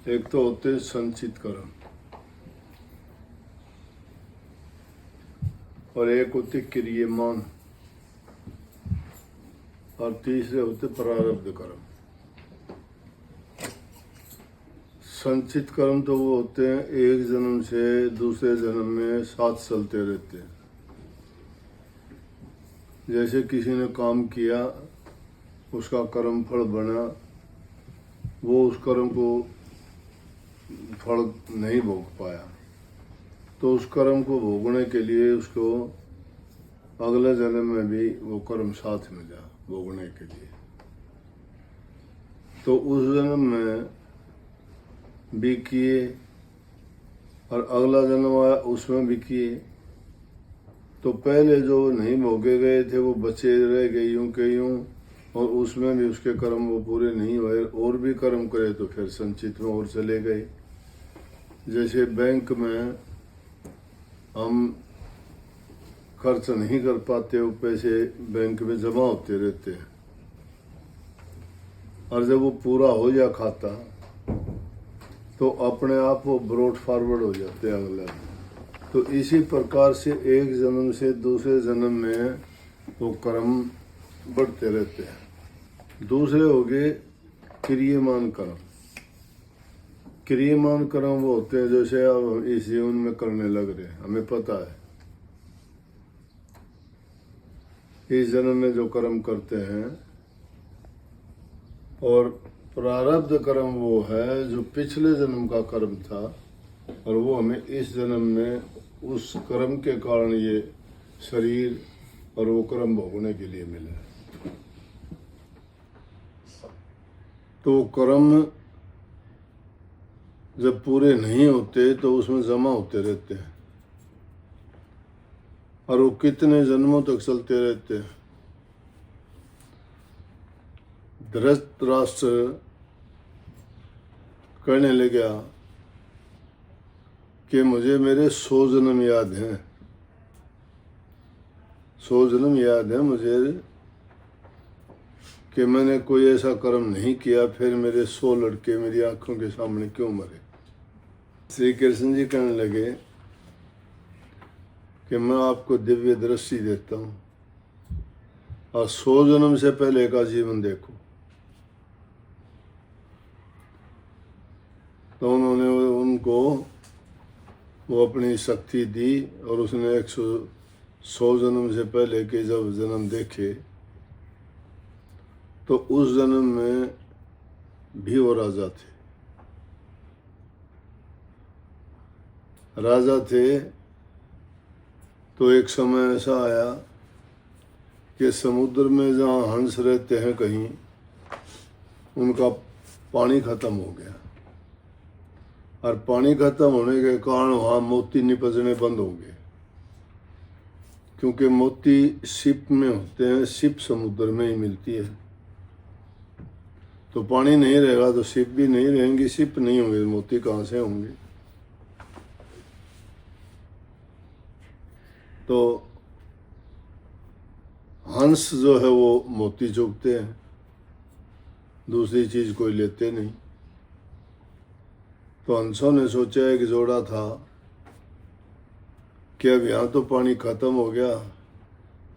एक तो होते संचित कर्म और एक होते क्रियमान और तीसरे होते प्रारब्ध कर्म। संचित कर्म तो वो होते हैं एक जन्म से दूसरे जन्म में साथ चलते रहते हैं। जैसे किसी ने काम किया, उसका कर्म फल बना, वो उस कर्म को फल नहीं भोग पाया, तो उस कर्म को भोगने के लिए उसको अगले जन्म में भी वो कर्म साथ में जा भोगने के लिए। तो उस जन्म में भी किए और अगला जन्म आया उसमें भी किए। तो पहले जो नहीं भोगे गए थे वो बचे रह गए यूं के यूं, और उसमें भी उसके कर्म वो पूरे नहीं हुए और भी कर्म करे तो फिर संचित में और चले गए। जैसे बैंक में हम खर्च नहीं कर पाते, वो पैसे बैंक में जमा होते रहते हैं और जब वो पूरा हो जाए खाता तो अपने आप वो ब्रॉड फॉरवर्ड हो जाते हैं अगले। तो इसी प्रकार से एक जन्म से दूसरे जन्म में वो कर्म बढ़ते रहते हैं। दूसरे हो गए क्रियमान कर्म। क्रियमान कर्म वो होते हैं जैसे अब हम इस जीवन में करने लग रहे हैं, हमें पता है इस जन्म में जो कर्म करते हैं। और प्रारब्ध कर्म वो है जो पिछले जन्म का कर्म था और वो हमें इस जन्म में उस कर्म के कारण ये शरीर और वो कर्म भोगने के लिए मिला है। तो कर्म जब पूरे नहीं होते तो उसमें जमा होते रहते हैं और वो कितने जन्मों तक चलते रहते हैं। धृतराष्ट्र कहने लगा कि मुझे मेरे 100 जन्म याद हैं, 100 जन्म याद है मुझे कि मैंने कोई ऐसा कर्म नहीं किया, फिर मेरे 100 लड़के मेरी आंखों के सामने क्यों मरे। श्री कृष्ण जी कहने लगे कि मैं आपको दिव्य दृष्टि देता हूँ और 100 जन्म से पहले का जीवन देखो। तो उन्होंने उनको वो अपनी शक्ति दी और उसने 100 जन्म से पहले के जब जन्म देखे तो उस जन्म में भी वो राजा थे। राजा थे तो एक समय ऐसा आया कि समुद्र में जहाँ हंस रहते हैं कहीं, उनका पानी खत्म हो गया और पानी खत्म होने के कारण वहाँ मोती निपजने बंद हो गए, क्योंकि मोती शिप में होते हैं, शिप समुद्र में ही मिलती है। तो पानी नहीं रहेगा तो शिप भी नहीं रहेंगी, शिप नहीं होंगे, मोती कहाँ से होंगे। तो हंस जो है वो मोती चुगते हैं, दूसरी चीज कोई लेते नहीं। तो हंसों ने सोचा एक जोड़ा था कि अब यहाँ तो पानी खत्म हो गया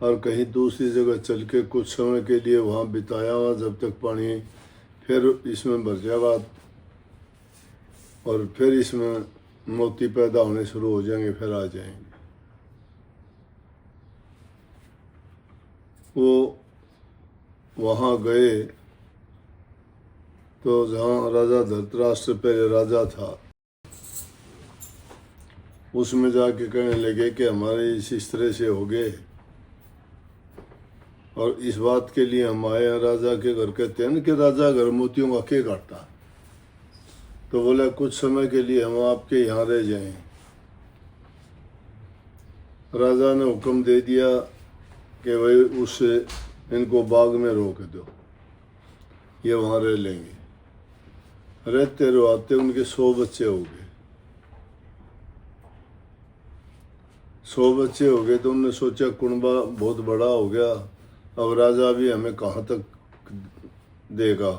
और कहीं दूसरी जगह चल के कुछ समय के लिए वहाँ बिताया हुआ, जब तक पानी फिर इसमें भर जाएगा और फिर इसमें मोती पैदा होने शुरू हो जाएंगे, फिर आ जाएंगे। वो वहाँ गए तो जहाँ राजा धृतराष्ट्र पहले राजा था उसमें जाके कहने लगे कि हमारे इस तरह से हो गए और इस बात के लिए हम आए हैं राजा के घर। कहते हैं कि राजा घर मोतियों का के काटता। तो बोला कुछ समय के लिए हम आपके यहाँ रह जाएं। राजा ने हुक्म दे दिया कि भाई उससे इनको बाग में रोक दो, ये वहाँ रह लेंगे। रहते रहते उनके 100 बच्चे हो गए। 100 बच्चे हो गए तो उन्होंने सोचा कुनबा बहुत बड़ा हो गया, अब राजा भी हमें कहाँ तक देगा।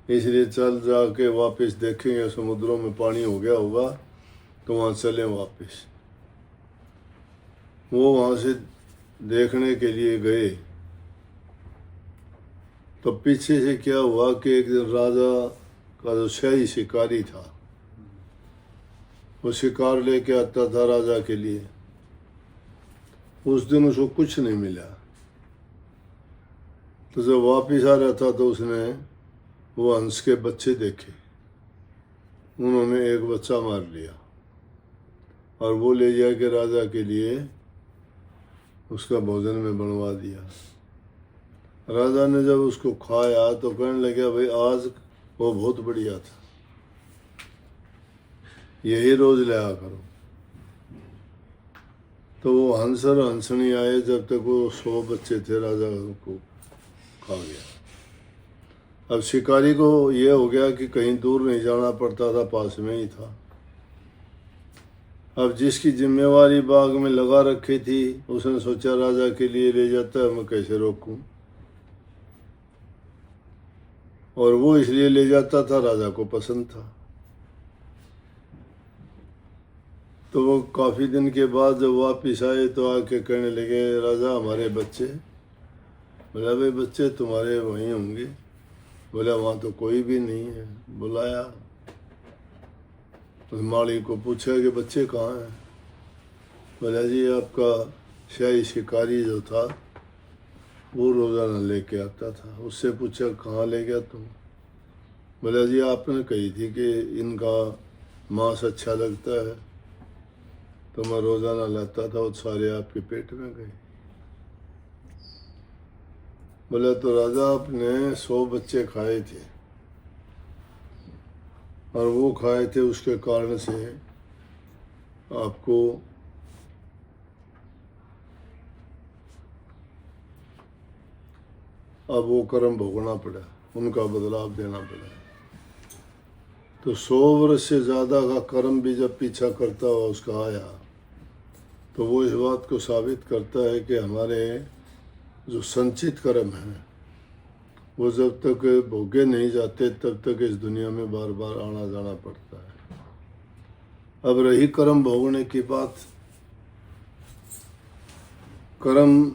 इसलिए चल जाके वापस देखेंगे, समुद्रों में पानी हो गया होगा तो वहाँ चले वापस। वो वहाँ से देखने के लिए गए तो पीछे से क्या हुआ कि एक दिन राजा का जो शाही शिकारी था वो शिकार लेके आता था राजा के लिए। उस दिन उसको कुछ नहीं मिला, तो जब वापिस आ रहा था तो उसने वो हंस के बच्चे देखे। उन्होंने एक बच्चा मार लिया और वो ले जाके राजा के लिए उसका भोजन में बनवा दिया। राजा ने जब उसको खाया तो कहने लगा, भाई आज वो बहुत बढ़िया था, यही रोज लाया करो। तो वो हंस और हंसनी आए, जब तक वो 100 बच्चे थे राजा को खा गया। अब शिकारी को ये हो गया कि कहीं दूर नहीं जाना पड़ता था, पास में ही था। अब जिसकी जिम्मेवारी बाग में लगा रखी थी उसने सोचा राजा के लिए ले जाता है, मैं कैसे रोकूं। और वो इसलिए ले जाता था, राजा को पसंद था। तो वो काफ़ी दिन के बाद जब वापिस आए तो आके कहने लगे, राजा हमारे बच्चे। बोला, भाई बच्चे तुम्हारे वहीं होंगे। बोला, वहाँ तो कोई भी नहीं है। बुलाया, उस माली को पूछा कि बच्चे कहाँ हैं। बोला, जी आपका शाही शिकारी जो था वो रोज़ाना लेके आता था। उससे पूछा, कहाँ ले गया तुम। बोला, जी आपने कही थी कि इनका मांस अच्छा लगता है तो मैं रोज़ाना लाता था, वो सारे आपके पेट में गए। बोला, तो राजा आपने 100 बच्चे खाए थे और वो खाए थे, उसके कारण से आपको अब वो कर्म भोगना पड़ा, उनका बदलाव देना पड़ा। तो 100 वर्ष से ज़्यादा का कर्म भी जब पीछा करता हुआ उसका आया तो वो इस बात को साबित करता है कि हमारे जो संचित कर्म हैं वो जब तक भोगे नहीं जाते तब तक इस दुनिया में बार बार आना जाना पड़ता है। अब रही कर्म भोगने की बात, कर्म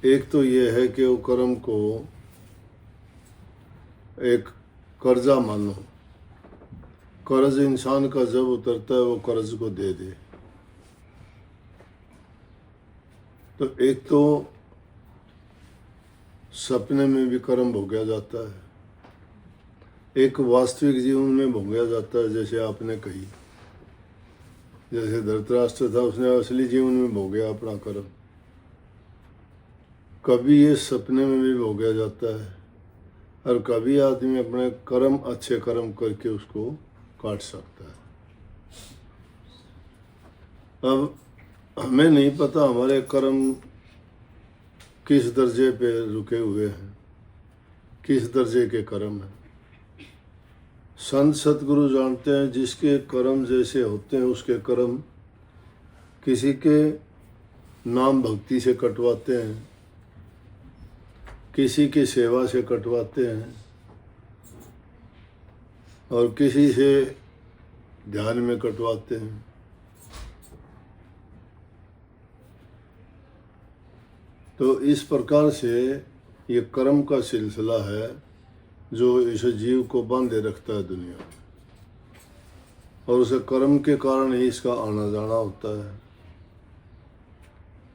एक तो ये है कि वो कर्म को एक कर्जा मानो। कर्ज इंसान का जब उतरता है वो कर्ज को दे दे। तो एक तो सपने में भी कर्म भोगा जाता है, एक वास्तविक जीवन में भोगा जाता है। जैसे आपने कही, जैसे धृतराष्ट्र था, उसने असली जीवन में भोगा अपना कर्म। कभी ये सपने में भी भोगा जाता है और कभी आदमी अपने कर्म, अच्छे कर्म करके उसको काट सकता है। अब हमें नहीं पता हमारे कर्म किस दर्जे पे रुके हुए हैं, किस दर्जे के कर्म हैं। संत सतगुरु जानते हैं, जिसके कर्म जैसे होते हैं उसके कर्म किसी के नाम भक्ति से कटवाते हैं, किसी की सेवा से कटवाते हैं और किसी से ध्यान में कटवाते हैं। तो इस प्रकार से ये कर्म का सिलसिला है जो इस जीव को बांधे रखता है दुनिया में, और उसे कर्म के कारण ही इसका आना जाना होता है।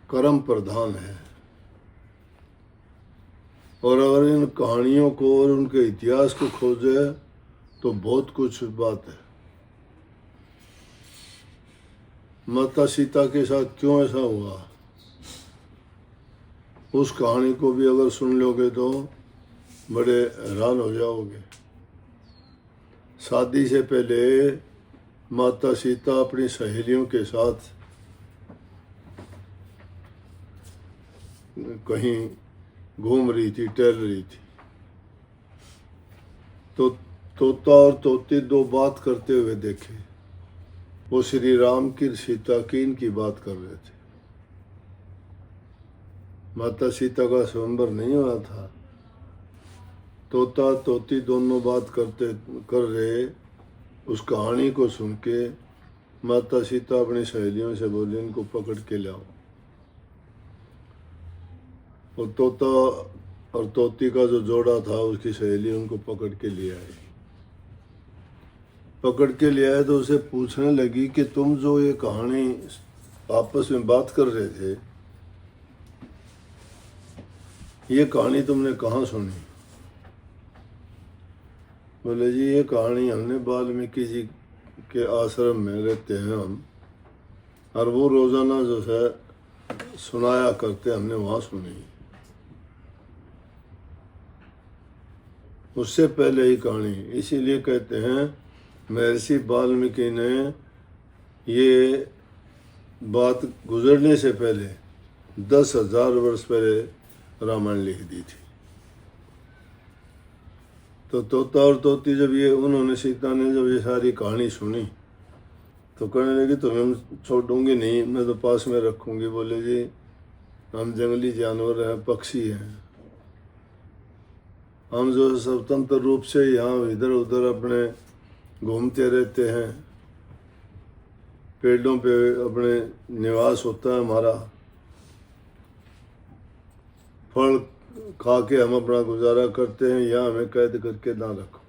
कर्म प्रधान है। और अगर इन कहानियों को और उनके इतिहास को खोजे तो बहुत कुछ बात है। माता सीता के साथ क्यों ऐसा हुआ, उस कहानी को भी अगर सुन लोगे तो बड़े हैरान हो जाओगे। शादी से पहले माता सीता अपनी सहेलियों के साथ कहीं घूम रही थी, टहल रही थी, तो तोता और तोती दो बात करते हुए देखे। वो श्री राम की सीता की इनकी बात कर रहे थे। माता सीता का स्वयंवर नहीं हुआ था, तोता तोती दोनों बात कर रहे। उस कहानी को सुन के माता सीता अपनी सहेलियों से बोली, इनको पकड़ के लाओ। और तोता और तोती का जो जोड़ा था, उसकी सहेली उनको पकड़ के ले आई। पकड़ के ले आए तो उसे पूछने लगी कि तुम जो ये कहानी आपस में बात कर रहे थे, ये कहानी तुमने कहाँ सुनी? बोले जी ये कहानी हमने वाल्मीकि जी के आश्रम में रहते हैं हम, और वो रोजाना जो है सुनाया करते, हमने वहाँ सुनी। उससे पहले ही कहानी, इसीलिए कहते हैं महर्षि वाल्मीकि ने ये बात गुजरने से पहले 10,000 वर्ष पहले रामायण लिख दी थी। तो तोता और तोती जब ये उन्होंने सीता ने जब ये सारी कहानी सुनी तो कहने लगी तुम्हें छोड़ूंगी नहीं, मैं तो पास में रखूंगी। बोले जी हम जंगली जानवर हैं, पक्षी हैं, हम जो स्वतंत्र रूप से यहाँ इधर उधर अपने घूमते रहते हैं, पेड़ों पे अपने निवास होता है हमारा, फल खा के हम अपना गुजारा करते हैं, यहाँ हमें कैद करके ना रखो।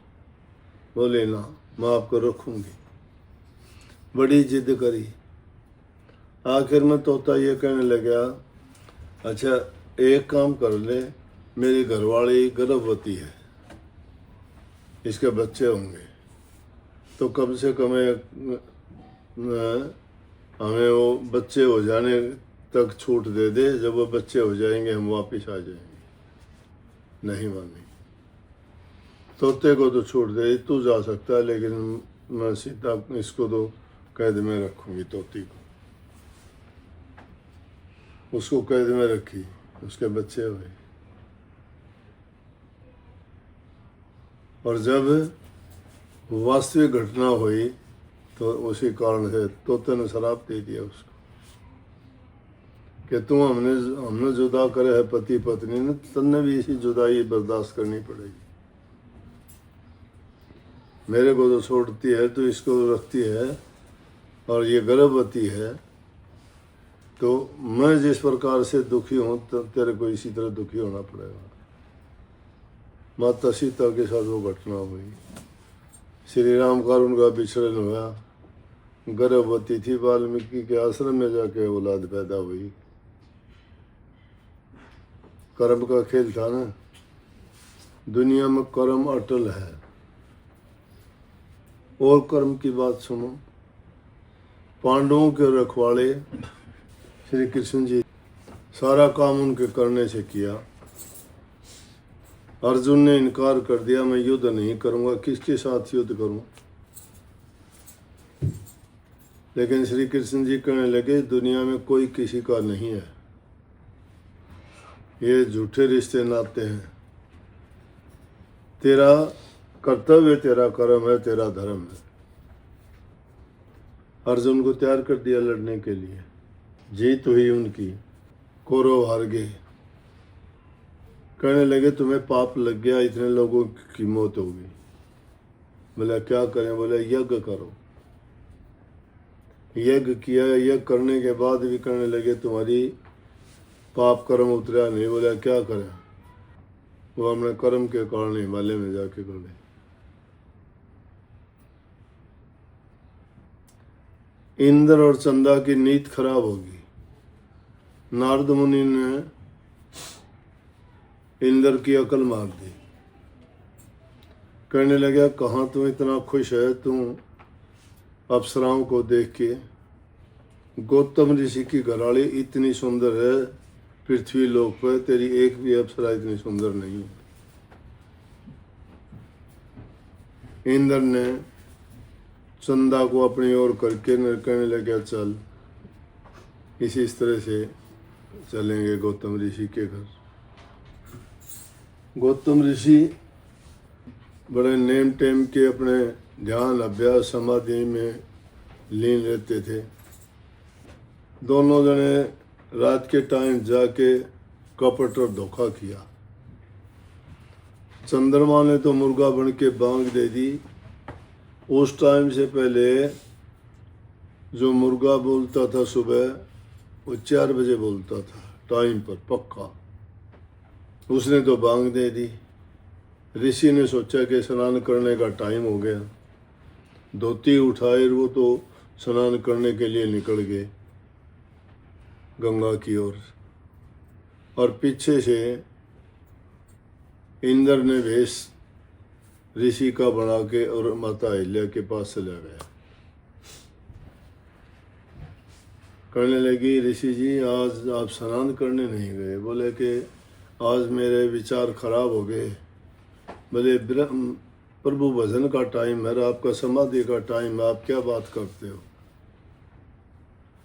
बोले ना, मैं आपको रखूंगी। बड़ी जिद करी। आखिर में तोता ये कहने लगा, अच्छा एक काम कर ले, मेरी घरवाली गर्भवती है, इसके बच्चे होंगे, तो कम से कम हमें वो बच्चे हो जाने तक छूट दे दे, जब वो बच्चे हो जाएंगे हम वापस आ जाएंगे। नहीं मानी। तोते को तो छूट दे, तू जा सकता है, लेकिन मैं सीता इसको तो कैद में रखूंगी। तोती को, उसको कैद में रखी, उसके बच्चे हुए। और जब वास्तविक घटना हुई तो उसी कारण से तोते ने शराप दे दिया उसको कि तुम हमने जुदा करे है पति पत्नी ने, तन्ने भी इसी जुदाई बर्दाश्त करनी पड़ेगी। मेरे को तो छोड़ती है, तो इसको रखती है, और ये गर्भवती है, तो मैं जिस प्रकार से दुखी हूँ तो तेरे को इसी तरह दुखी होना पड़ेगा। माता सीता के साथ वो घटना हुई। श्री राम का उनका विचरण हुआ, गर्भवती थी, वाल्मीकि के आश्रम में जाके औलाद पैदा हुई। कर्म का खेल था ना, दुनिया में कर्म अटल है। और कर्म की बात सुनो, पांडवों के रखवाले श्री कृष्ण जी, सारा काम उनके करने से किया। अर्जुन ने इनकार कर दिया, मैं युद्ध नहीं करूंगा, किसके साथ युद्ध करूं? लेकिन श्री कृष्ण जी कहने लगे, दुनिया में कोई किसी का नहीं है, ये झूठे रिश्ते नाते हैं। तेरा कर्तव्य, तेरा कर्म है, तेरा धर्म है। अर्जुन को तैयार कर दिया लड़ने के लिए। जीत हुई उनकी, कौरव हार गए। कहने लगे तुम्हें पाप लग गया, इतने लोगों की मौत होगी। बोला क्या करें? बोले यज्ञ करो। यज्ञ किया, यज्ञ करने के बाद भी कहने लगे तुम्हारी पाप कर्म उतरा नहीं। बोला क्या करें? वो हमने कर्म के कारण हिमालय में जाके कर ले। इंद्र और चंदा की नीत खराब होगी। नारद मुनि ने इंद्र की अकल मार दी। कहने लगा कहाँ तुम इतना खुश है, तुम अप्सराओं को देख के। गौतम ऋषि की घराड़ी इतनी सुंदर है, पृथ्वी लोक पर तेरी एक भी अप्सरा इतनी सुंदर नहीं है। इंद्र ने चंदा को अपनी ओर करके कहने लगा चल, इसी तरह से चलेंगे गौतम ऋषि के घर। गौतम ऋषि बड़े नेम टेम के अपने ध्यान अभ्यास समाधि में लीन रहते थे। दोनों जने रात के टाइम जाके कपट और धोखा किया। चंद्रमा ने तो मुर्गा बन के बांग दे दी। उस टाइम से पहले जो मुर्गा बोलता था सुबह, वो 4 बजे बोलता था, टाइम पर पक्का। उसने तो बांग दे दी। ऋषि ने सोचा कि स्नान करने का टाइम हो गया, धोती उठाए वो तो स्नान करने के लिए निकल गए गंगा की ओर। और पीछे से इंद्र ने भेष ऋषि का बना के और माता अहिल्या के पास चला गया। कहने लगी, ऋषि जी आज आप स्नान करने नहीं गए। बोले कि आज मेरे विचार खराब हो गए। बोले प्रभु भजन का टाइम है, आपका समाधि का टाइम है, आप क्या बात करते हो?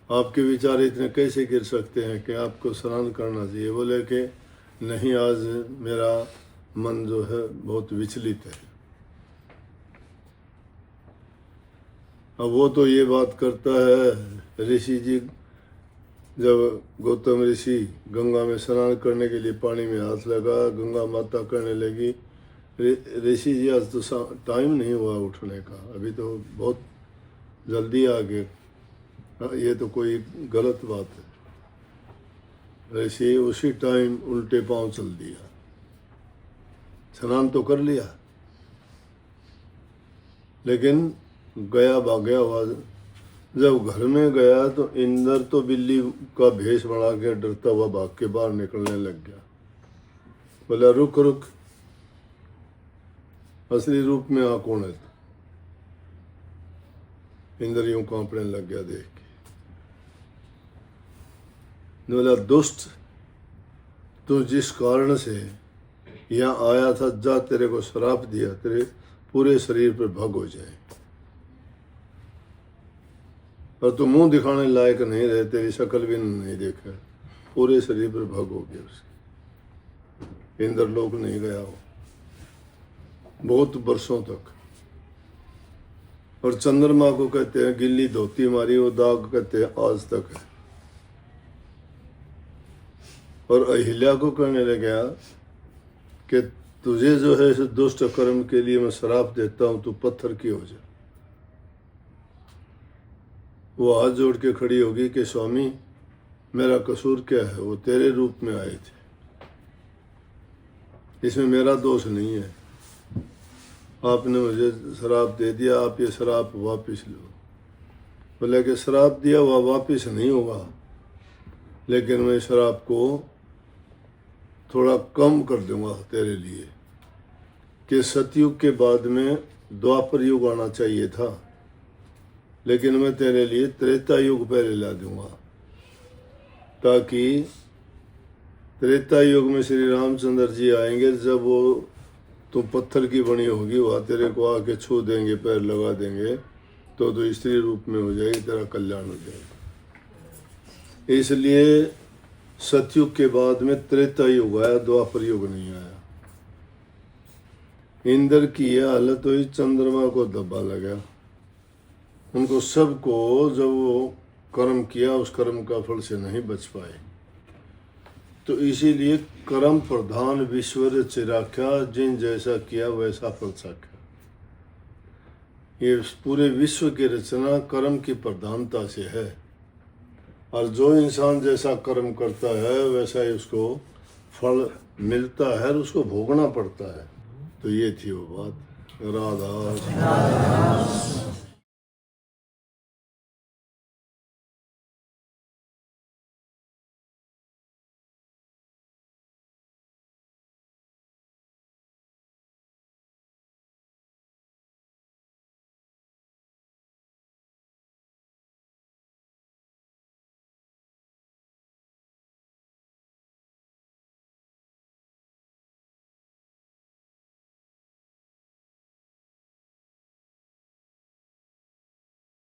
आपके विचार इतने कैसे गिर सकते हैं कि आपको स्नान करना चाहिए? बोले कि नहीं, आज मेरा मन जो है बहुत विचलित है। अब वो तो ये बात करता है, ऋषि जी जब गौतम ऋषि गंगा में स्नान करने के लिए पानी में हाथ लगा, गंगा माता कहने लगी, ऋषि जी आज तो टाइम नहीं हुआ उठने का, अभी तो बहुत जल्दी आ गए, ये तो कोई गलत बात है। ऋषि उसी टाइम उल्टे पांव चल दिया, स्नान तो कर लिया लेकिन गया भागया हुआ। जब घर में गया तो इंद्र तो बिल्ली का भेष बना के डरता हुआ भाग के बाहर निकलने लग गया। बोला, रुक रुक, असली रूप में आ कौन है? इंद्र यूं कांपने लग गया देख के। बोला, दुष्ट, तू जिस कारण से यहाँ आया था, जा, तेरे को श्राप दिया, तेरे पूरे शरीर पर भग हो जाए। और तू मुंह दिखाने लायक नहीं रहे, तेरी शक्ल भी नहीं देखा, पूरे शरीर पर भग हो गया उसके। इंद्र लोक नहीं गया हो बहुत वर्षों तक। और चंद्रमा को कहते हैं गिल्ली धोती मारी, वो दाग कहते हैं आज तक है। और अहिल्या को कहने लगा कि तुझे जो है इस दुष्ट कर्म के लिए मैं श्राप देता हूं, तू पत्थर की हो जा। वो हाथ जोड़ के खड़ी होगी कि स्वामी मेरा कसूर क्या है? वो तेरे रूप में आए थे, इसमें मेरा दोष नहीं है। आपने मुझे श्राप दे दिया, आप ये श्राप वापस लो। बोले कि श्राप दिया हुआ वापस नहीं होगा, लेकिन मैं श्राप को थोड़ा कम कर दूंगा तेरे लिए। कि सतयुग के बाद में द्वापर युग आना चाहिए था, लेकिन मैं तेरे लिए त्रेता युग पहले ला दूंगा, ताकि त्रेता युग में श्री रामचंद्र जी आएंगे। जब वो तो पत्थर की बनी होगी, वहाँ तेरे को आके छू देंगे, पैर लगा देंगे, तो स्त्री रूप में हो जाएगी, तेरा कल्याण हो जाएगा। इसलिए सतयुग के बाद में त्रेता युग आया, द्वापर युग नहीं आया। इंद्र की यह हालत हुई, चंद्रमा को धब्बा लगा। उनको सबको जब वो कर्म किया, उस कर्म का फल से नहीं बच पाए। तो इसीलिए कर्म प्रधान विश्वर चिराख्या, जिन जैसा किया वैसा फल चाख्या। ये पूरे विश्व की रचना कर्म की प्रधानता से है, और जो इंसान जैसा कर्म करता है वैसा ही उसको फल मिलता है, और उसको भोगना पड़ता है। तो ये थी वो बात। राधा।